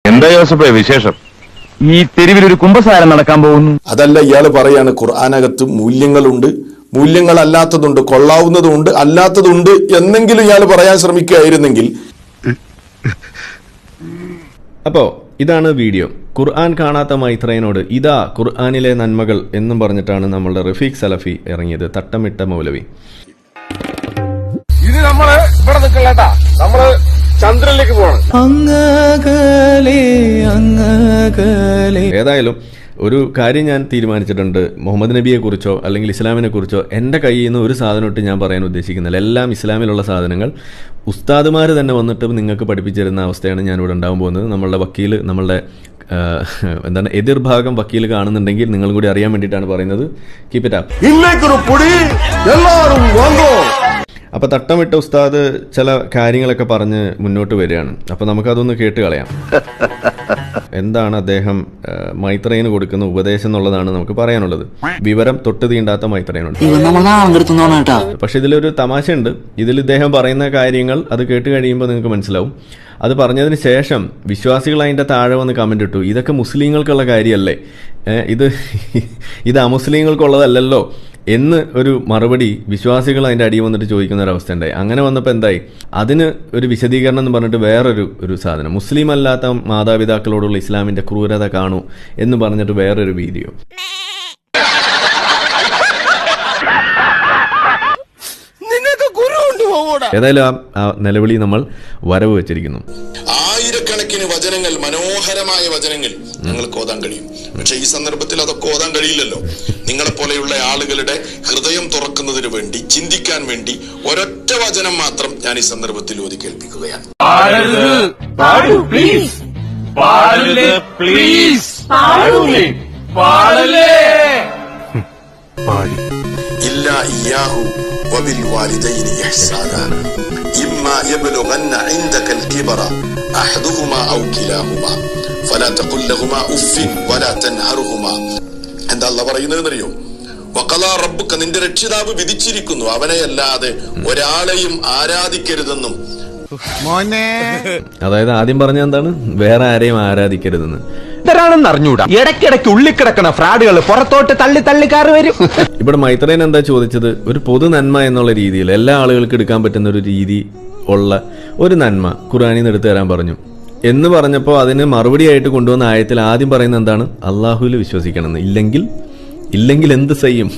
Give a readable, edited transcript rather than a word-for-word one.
എന്താ ജോസഫേ വിശേഷം? ഈ തെരുവിൽ ഒരു കുംഭസാരം നടക്കാൻ പോകുന്നു. അതല്ല, ഇയാള് പറയാണ് ഖുർആനകത്ത് മൂല്യങ്ങളുണ്ട്, മൂല്യങ്ങളല്ലാത്തതുണ്ട്, കൊള്ളാവുന്നതുണ്ട്, അല്ലാത്തതുണ്ട് എന്നെങ്കിലും ഇയാൾ പറയാൻ ശ്രമിക്കുകയായിരുന്നെങ്കിൽ. അപ്പോ ഇതാണ് വീഡിയോ. ഖുർആൻ കാണാത്ത മൈത്രേനോട് ഇതാ ഖുർആനിലെ നന്മകൾ എന്നും പറഞ്ഞിട്ടാണ് നമ്മളുടെ റഫീഖ് സലഫി ഇറങ്ങിയത്. തട്ടമിട്ട മൗലവി. ഇത് നമ്മള് ഇവിടെ നിൽക്കല്ലേട്ടാ, നമ്മള് ചന്ദ്രനിലേക്ക് പോകണം. ഏതായാലും ഒരു കാര്യം ഞാൻ തീരുമാനിച്ചിട്ടുണ്ട്. മുഹമ്മദ് നബിയെ കുറിച്ചോ അല്ലെങ്കിൽ ഇസ്ലാമിനെ കുറിച്ചോ എൻ്റെ കയ്യിൽ നിന്ന് ഒരു സാധനം ഇട്ട് ഞാൻ പറയാൻ ഉദ്ദേശിക്കുന്നില്ല. എല്ലാം ഇസ്ലാമിലുള്ള സാധനങ്ങൾ ഉസ്താദുമാർ തന്നെ വന്നിട്ട് നിങ്ങൾക്ക് പഠിപ്പിച്ചു തരുന്ന അവസ്ഥയാണ് ഞാനിവിടെ ഉണ്ടാകാൻ പോകുന്നത്. നമ്മളുടെ വക്കീൽ, നമ്മളുടെ എന്താണ് എതിർഭാഗം വക്കീൽ കാണുന്നുണ്ടെങ്കിൽ നിങ്ങൾ കൂടി അറിയാൻ വേണ്ടിയിട്ടാണ് പറയുന്നത്. Keep it up. അപ്പൊ തട്ടമിട്ട ഉസ്താദ് ചില കാര്യങ്ങളൊക്കെ പറഞ്ഞ് മുന്നോട്ട് വരികയാണ്. അപ്പൊ നമുക്കതൊന്ന് കേട്ട് കളയാം. എന്താണ് അദ്ദേഹം മൈത്രേന് കൊടുക്കുന്ന ഉപദേശം എന്നുള്ളതാണ് നമുക്ക് പറയാനുള്ളത്. വിവരം തൊട്ട് തീണ്ടാത്ത മൈത്രേനുണ്ട്. പക്ഷെ ഇതിലൊരു തമാശയുണ്ട്. ഇതിൽ ഇദ്ദേഹം പറയുന്ന കാര്യങ്ങൾ അത് കേട്ട് കഴിയുമ്പോൾ നിങ്ങൾക്ക് മനസ്സിലാവും. അത് പറഞ്ഞതിന് ശേഷം വിശ്വാസികൾ അതിൻ്റെ താഴെ വന്ന് കമന്റ് ഇട്ടു, ഇതൊക്കെ മുസ്ലിങ്ങൾക്കുള്ള കാര്യമല്ലേ, ഇത് അമുസ്ലിങ്ങൾക്കുള്ളതല്ലല്ലോ എന്ന് ഒരു മറുപടി വിശ്വാസികൾ അതിൻ്റെ അടിയിൽ വന്നിട്ട് ചോദിക്കുന്ന ഒരവസ്ഥ ഉണ്ടായി. അങ്ങനെ വന്നപ്പോൾ എന്തായി, അതിന് ഒരു വിശദീകരണം എന്ന് പറഞ്ഞിട്ട് വേറൊരു സാധനം, മുസ്ലിം അല്ലാത്ത മാതാപിതാക്കളോടുള്ള ഇസ്ലാമിന്റെ ക്രൂരത കാണൂ എന്ന് പറഞ്ഞിട്ട് വേറൊരു വീഡിയോ. ഏതായാലും ആ നിലവിളി നമ്മൾ വരവ് വെച്ചിരിക്കുന്നു. ആയിരക്കണക്കിന് വചനങ്ങൾ, മനോഹരമായ വചനങ്ങൾ നിങ്ങൾക്ക് ഓതാൻ കഴിയും. പക്ഷെ ഈ സന്ദർഭത്തിൽ അതൊക്കെ ഓതാൻ കഴിയില്ലല്ലോ. നിങ്ങളെപ്പോലെയുള്ള ആളുകളുടെ ഹൃദയം തുറക്കുന്നതിന് വേണ്ടി, ചിന്തിക്കാൻ വേണ്ടി ഒരൊറ്റ വചനം മാത്രം ഞാൻ ഈ സന്ദർഭത്തിൽ ഓതി കേൾപ്പിക്കുകയാണ്. ഇല്ലാ ഇയ്യാഹു വബിൽ വാലിദൈനി ഇഹ്സാനാ ഇമ്മാ യബ്ലുഗന്ന ഇൻദക അൽ-കിബറ അഹദുഹുമാ ഔ കിലാഹുമാ ഫലാ തഖുൽ ലഹുമാ ഉഫ്ഫിൻ വലാ തൻഹറുഹുമാ. എന്താ അല്ലാഹു പറയുന്നതെന്നറിയോ? വഖലാ റബ്ബുക, നിന്റെ രക്ഷിതാവ് വിധിച്ചിരിക്കുന്നു, അവനെയല്ലാതെ ഒരാളെയും ആരാധിക്കരുതെന്നും. അതായത് ആദ്യം പറഞ്ഞ എന്താണ്, വേറെ ആരെയും ആരാധിക്കരുതെന്ന്. അറിഞ്ഞൂടാ, ഇടയ്ക്കിടയ്ക്ക് ഉള്ളിക്കിടക്കണ ഫ്രാഡുകൾ പുറത്തോട്ട് തള്ളി തള്ളിക്കാറ് വരും. ഇവിടെ മൈത്രേൻ എന്താ ചോദിച്ചത്, ഒരു പൊതു നന്മ എന്നുള്ള രീതിയിൽ എല്ലാ ആളുകൾക്കും എടുക്കാൻ പറ്റുന്ന ഒരു രീതി ഉള്ള ഒരു നന്മ ഖുർആനിൽ നിന്ന് എടുത്തു തരാൻ പറഞ്ഞു എന്ന് പറഞ്ഞപ്പോൾ അതിന് മറുപടിയായിട്ട് കൊണ്ടുവന്ന ആയത്തിൽ ആദ്യം പറയുന്നത് എന്താണ്, അള്ളാഹുവിൽ വിശ്വസിക്കണമെന്ന്. ഇല്ലെങ്കിൽ എന്ത് ചെയ്യും?